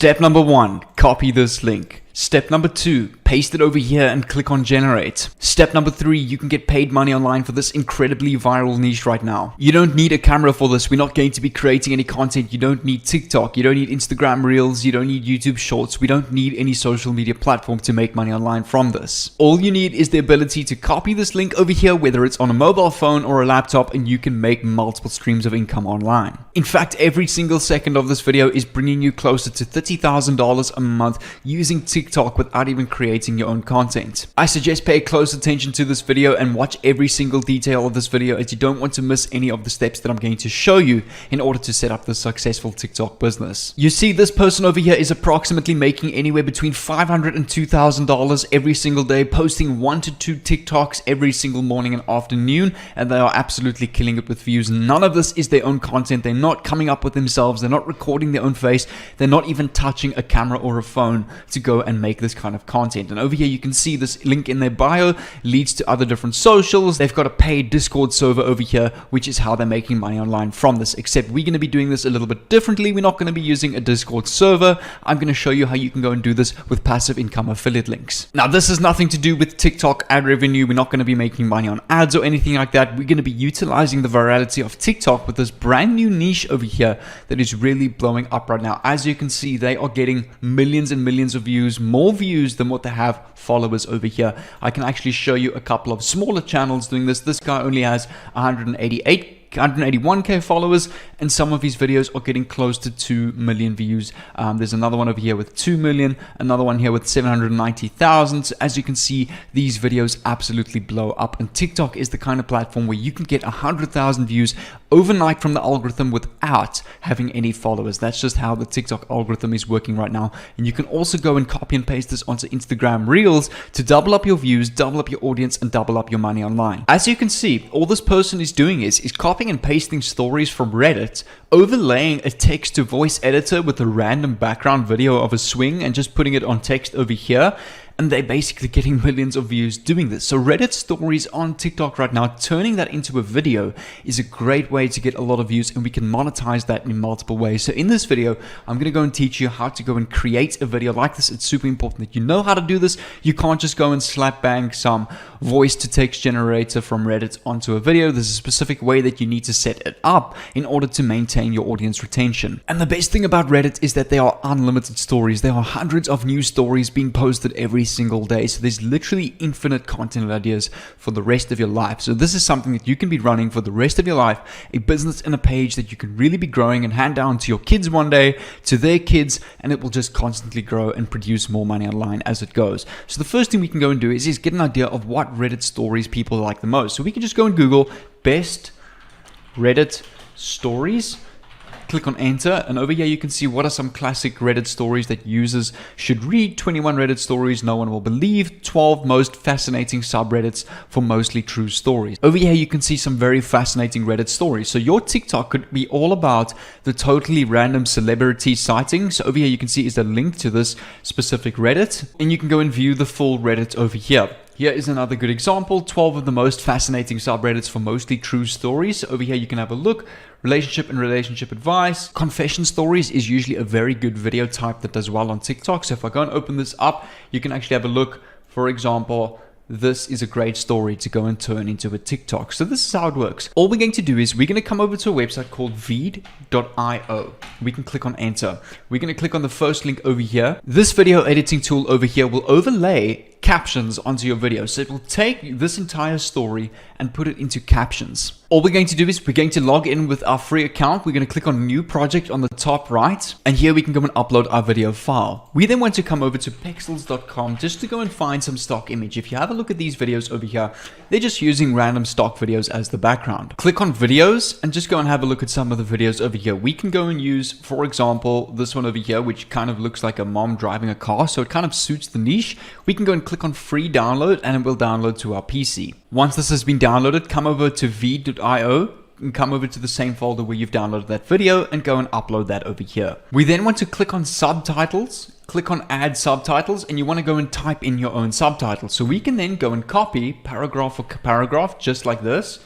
Step number 1, copy this link. Step number 2, paste it over here and click on generate. Step number 3, you can get paid money online for this incredibly viral niche right now. You don't need a camera for this. We're not going to be creating any content. You don't need TikTok. You don't need Instagram Reels. You don't need YouTube Shorts. We don't need any social media platform to make money online from this. All you need is the ability to copy this link over here, whether it's on a mobile phone or a laptop, and you can make multiple streams of income online. In fact, every single second of this video is bringing you closer to $30,000 a month using TikTok without even creating your own content. I suggest pay close attention to this video and watch every single detail of this video, as you don't want to miss any of the steps that I'm going to show you in order to set up the successful TikTok business. You see, this person over here is approximately making anywhere between $500 and $2,000 every single day, posting 1 to 2 TikToks every single morning and afternoon, and they are absolutely killing it with views. None of this is their own content. They're not coming up with themselves. They're not recording their own face. They're not even touching a camera or a phone to go and make this kind of content. And over here you can see this link in their bio leads to other different socials. They've got a paid Discord server over here, which is how they're making money online from this, except we're going to be doing this a little bit differently. We're not going to be using a Discord server. I'm going to show you how you can go and do this with passive income affiliate links. Now, this has nothing to do with TikTok ad revenue. We're not going to be making money on ads or anything like that. We're going to be utilizing the virality of TikTok with this brand new niche over here that is really blowing up right now. As you can see, they are getting millions and millions of views, more views than what they have followers over here. I can actually show you a couple of smaller channels doing this. This guy only has 181k followers, and some of his videos are getting close to 2 million views. There's another one over here with 2 million, another one here with 790,000. So as you can see, these videos absolutely blow up, and TikTok is the kind of platform where you can get 100,000 views overnight from the algorithm without having any followers. That's just how the TikTok algorithm is working right now. And you can also go and copy and paste this onto Instagram Reels to double up your views, double up your audience, and double up your money online. As you can see, all this person is doing is copying and pasting stories from Reddit, overlaying a text to voice editor with a random background video of a swing, and just putting it on text over here. And they're basically getting millions of views doing this. So Reddit stories on TikTok right now, turning that into a video is a great way to get a lot of views, and we can monetize that in multiple ways. So in this video, I'm going to go and teach you how to go and create a video like this. It's super important that you know how to do this. You can't just go and slap bang some voice to text generator from Reddit onto a video. There's a specific way that you need to set it up in order to maintain your audience retention. And the best thing about Reddit is that there are unlimited stories. There are hundreds of new stories being posted every single day. So there's literally infinite content ideas for the rest of your life. So this is something that you can be running for the rest of your life, a business and a page that you can really be growing and hand down to your kids one day, to their kids, and it will just constantly grow and produce more money online as it goes. So the first thing we can go and do is get an idea of what Reddit stories people like the most. So we can just go and Google best Reddit stories. Click on enter, and over here you can see what are some classic Reddit stories that users should read. 21 Reddit stories no one will believe, 12 most fascinating subreddits for mostly true stories. Over here you can see some very fascinating Reddit stories. So your TikTok could be all about the totally random celebrity sightings. So over here you can see is a link to this specific Reddit, and you can go and view the full Reddit over here. Here is another good example, 12 of the most fascinating subreddits for mostly true stories. Over here you can have a look. Relationship and relationship advice. Confession stories is usually a very good video type that does well on TikTok. So if I go and open this up, you can actually have a look. For example, this is a great story to go and turn into a TikTok. So this is how it works. All we're going to do is we're going to come over to a website called Veed.io. We can click on enter. We're going to click on the first link over here. This video editing tool over here will overlay captions onto your video. So it will take this entire story and put it into captions. All we're going to do is we're going to log in with our free account. We're going to click on new project on the top right, and here we can go and upload our video file. We then want to come over to pexels.com just to go and find some stock image. If you have a look at these videos over here, they're just using random stock videos as the background. Click on videos and just go and have a look at some of the videos over here. We can go and use, for example, this one over here, which kind of looks like a mom driving a car. So it kind of suits the niche. We can go and click on free download, and it will download to our PC. Once this has been downloaded, come over to Veed.io and come over to the same folder where you've downloaded that video and go and upload that over here. We then want to click on subtitles, click on add subtitles, and you want to go and type in your own subtitles. So we can then go and copy paragraph for paragraph just like this,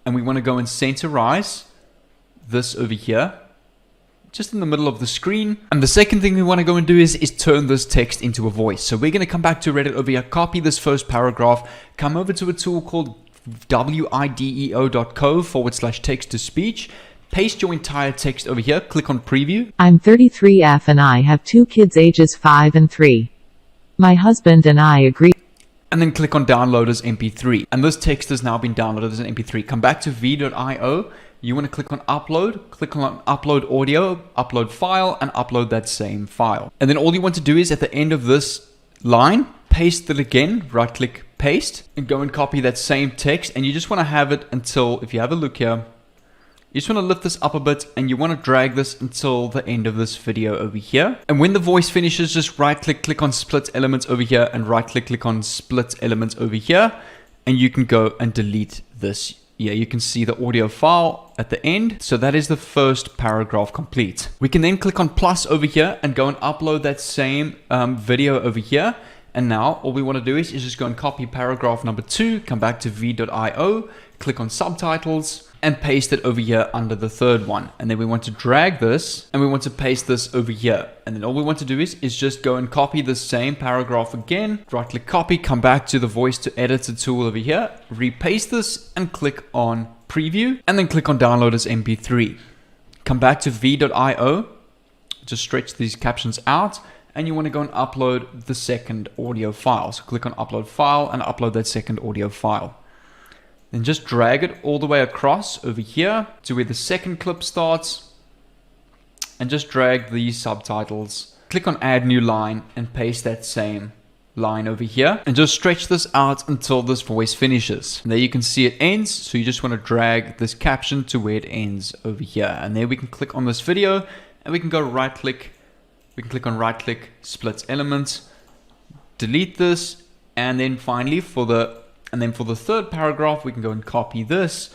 and we want to go and centerize this over here just in the middle of the screen. And the second thing we want to go and do is turn this text into a voice. So we're going to come back to Reddit over here, copy this first paragraph, come over to a tool called wideo.co/text to speech, paste your entire text over here, click on preview. I'm 33F and I have 2 kids ages 5 and 3. My husband and I agree. And then click on download as MP3. And this text has now been downloaded as an MP3. Come back to v.io. You want to click on upload, click on upload audio, upload file, and upload that same file. And then all you want to do is at the end of this line, paste it again, right click paste, and go and copy that same text. And you just want to have it until, if you have a look here, you just want to lift this up a bit and you want to drag this until the end of this video over here. And when the voice finishes, just right click, click on split elements over here, and right click, click on split elements over here. And you can go and delete this. Yeah, you can see the audio file at the end. So that is the first paragraph complete. We can then click on plus over here and go and upload that same video over here. And now all we want to do is just go and copy paragraph number 2, come back to v.io, click on subtitles, and paste it over here under the third one. And then we want to drag this and we want to paste this over here. And then all we want to do is just go and copy the same paragraph again, right click copy, come back to the voice to editor tool over here, repaste this and click on preview, and then click on download as MP3. Come back to v.io, just stretch these captions out, and you want to go and upload the second audio file. So click on upload file and upload that second audio file. Then just drag it all the way across over here to where the second clip starts, and just drag these subtitles. Click on add new line and paste that same line over here, and just stretch this out until this voice finishes. And there you can see it ends, so you just want to drag this caption to where it ends over here. And there we can click on this video and we can go right click, we can click on right click, split elements, delete this, and then finally for the third paragraph, we can go and copy this,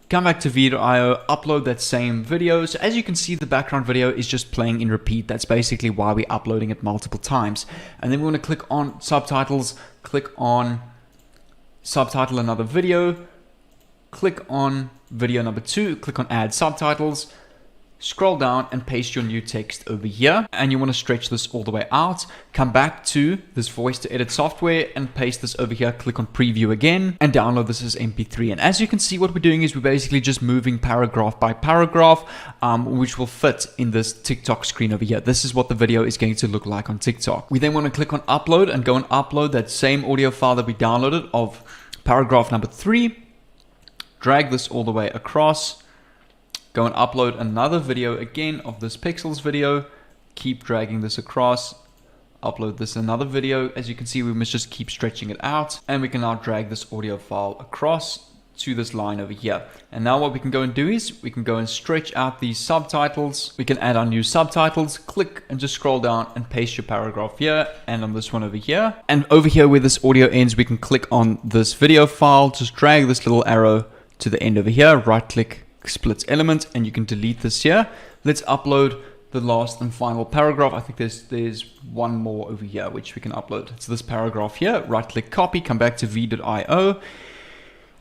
come back to v.io, upload that same video. So as you can see, the background video is just playing in repeat. That's basically why we're uploading it multiple times. And then we want to click on subtitles, click on subtitle another video, click on video number 2, click on add subtitles, scroll down and paste your new text over here. And you want to stretch this all the way out. Come back to this voice to edit software and paste this over here. Click on preview again and download this as MP3. And as you can see, what we're doing is we're basically just moving paragraph by paragraph, which will fit in this TikTok screen over here. This is what the video is going to look like on TikTok. We then want to click on upload and go and upload that same audio file that we downloaded of paragraph number 3. Drag this all the way across. Go and upload another video again of this Pexels video. Keep dragging this across. Upload this another video. As you can see, we must just keep stretching it out. And we can now drag this audio file across to this line over here. And now what we can go and do is we can go and stretch out these subtitles. We can add our new subtitles. Click and just scroll down and paste your paragraph here and on this one over here. And over here where this audio ends, we can click on this video file. Just drag this little arrow to the end over here. Right click, split element, and you can delete this here. Let's upload the last and final paragraph. I think there's one more over here which we can upload. So this paragraph here, right click copy, come back to v.io.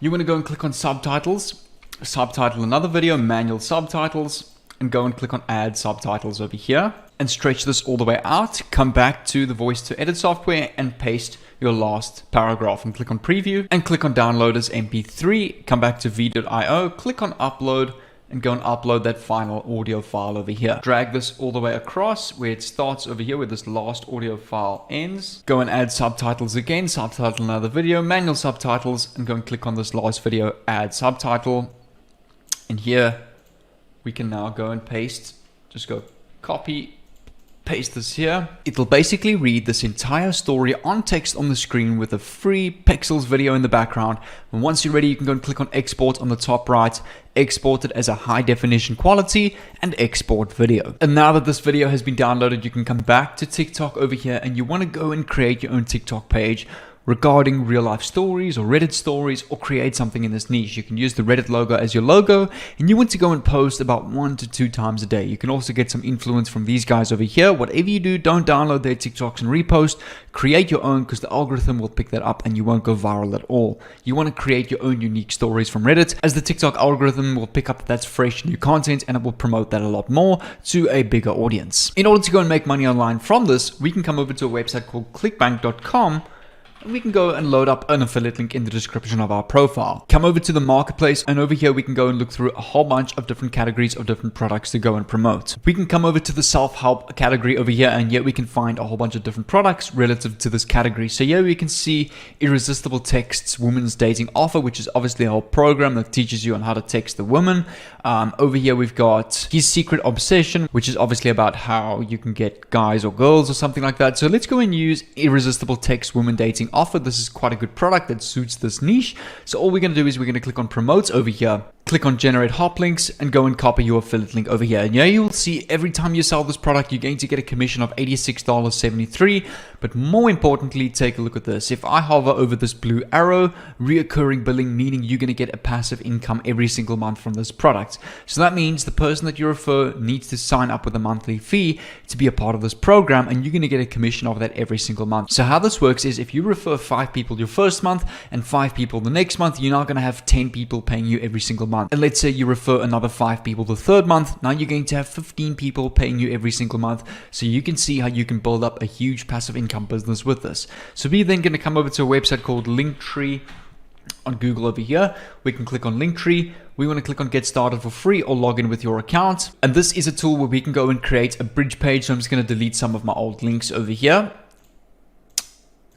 You want to go and click on subtitles, subtitle another video, manual subtitles, and go and click on add subtitles over here and stretch this all the way out. Come back to the voice to edit software and paste your last paragraph and click on preview and click on download as MP3. Come back to v.io, click on upload and go and upload that final audio file over here. Drag this all the way across where it starts over here where this last audio file ends. Go and add subtitles again, subtitle another video, manual subtitles, and go and click on this last video, add subtitle. And here we can now go and paste, just go copy, paste this here. It'll basically read this entire story on text on the screen with a free Pexels video in the background. And once you're ready, you can go and click on export on the top right, export it as a high definition quality and export video. And now that this video has been downloaded, you can come back to TikTok over here and you want to go and create your own TikTok page. regarding real life stories or Reddit stories, or create something in this niche. You can use the Reddit logo as your logo, and you want to go and post about 1 to 2 times a day. You can also get some influence from these guys over here. Whatever you do, don't download their TikToks and repost. Create your own, because the algorithm will pick that up and you won't go viral at all. You want to create your own unique stories from Reddit, as the TikTok algorithm will pick up that that's fresh new content, and it will promote that a lot more to a bigger audience. In order to go and make money online from this, we can come over to a website called clickbank.com. And we can go and load up an affiliate link in the description of our profile. Come over to the marketplace, and over here we can go and look through a whole bunch of different categories of different products to go and promote. We can come over to the self-help category over here, and yet we can find a whole bunch of different products relative to this category. So here we can see Irresistible Texts Women's Dating Offer, which is obviously a whole program that teaches you on how to text the woman. Over here we've got His Secret Obsession, which is obviously about how you can get guys or girls or something like that. So let's go and use Irresistible Text Women Dating Offer. This is quite a good product that suits this niche. So all we're going to do is we're going to click on Promotes over here, click on Generate Hop Links, and go and copy your affiliate link over here. And yeah, you will see every time you sell this product, you're going to get a commission of $86.73. But more importantly, take a look at this. If I hover over this blue arrow, reoccurring billing, meaning you're going to get a passive income every single month from this product. So that means the person that you refer needs to sign up with a monthly fee to be a part of this program, and you're going to get a commission of that every single month. So how this works is if you refer 5 people your first month and 5 people the next month, you're now going to have 10 people paying you every single month. And let's say you refer another 5 people the third month, now you're going to have 15 people paying you every single month. So you can see how you can build up a huge passive income business with this. So we're then going to come over to a website called Linktree on Google over here. We can click on Linktree. We want to click on Get Started for free or log in with your account. And this is a tool where we can go and create a bridge page. So I'm just going to delete some of my old links over here.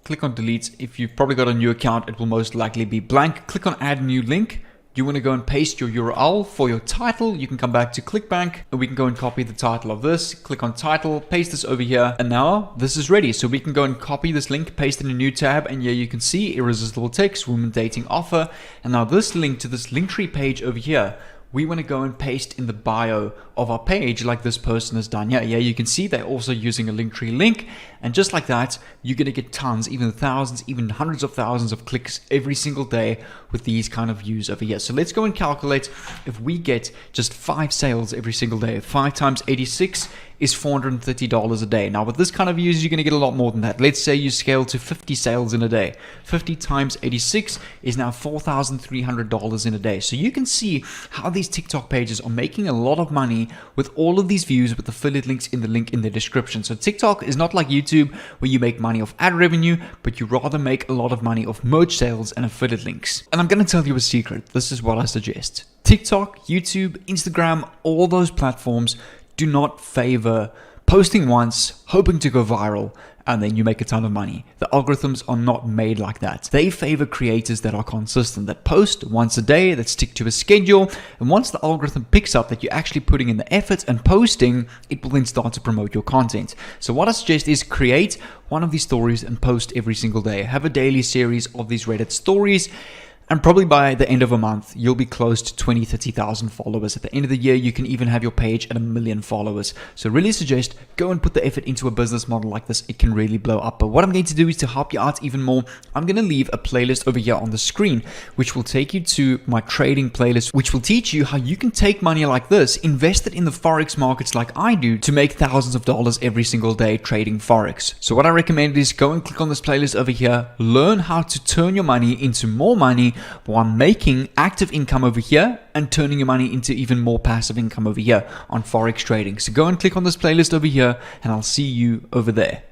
Click on delete. If you've probably got a new account, it will most likely be blank. Click on add new link. You want to go and paste your URL for your title. You can come back to ClickBank and we can go and copy the title of this. Click on title, paste this over here, and now this is ready. So we can go and copy this link, paste it in a new tab, and here you can see Irresistible Text Women Dating Offer. And now this link to this Linktree page over here, we want to go and paste in the bio of our page like this person has done. Yeah, you can see they're also using a Linktree link. And just like that, you're going to get tons, even thousands, even hundreds of thousands of clicks every single day with these kind of views over here. So let's go and calculate if we get just 5 sales every single day. 5 times 86 is $430 a day. Now with this kind of views, you're going to get a lot more than that. Let's say you scale to 50 sales in a day. 50 times 86 is now $4,300 in a day. So you can see how these TikTok pages are making a lot of money with all of these views with affiliate links in the link in the description. So TikTok is not like YouTube where you make money off ad revenue, but you rather make a lot of money off merch sales and affiliate links. And I'm going to tell you a secret. This is what I suggest. TikTok, YouTube, Instagram, all those platforms do not favor posting once, hoping to go viral, and then you make a ton of money. The algorithms are not made like that. They favor creators that are consistent, that post once a day, that stick to a schedule. And once the algorithm picks up that you're actually putting in the effort and posting, it will then start to promote your content. So what I suggest is create one of these stories and post every single day. Have a daily series of these Reddit stories. And probably by the end of a month, you'll be close to 20, 30,000 followers. At the end of the year, you can even have your page at 1 million followers. So really suggest go and put the effort into a business model like this. It can really blow up. But what I'm going to do is to help you out even more. I'm going to leave a playlist over here on the screen, which will take you to my trading playlist, which will teach you how you can take money like this, invest it in the Forex markets like I do to make thousands of dollars every single day trading Forex. So what I recommend is go and click on this playlist over here, learn how to turn your money into more money while making active income over here and turning your money into even more passive income over here on Forex trading. So go and click on this playlist over here and I'll see you over there.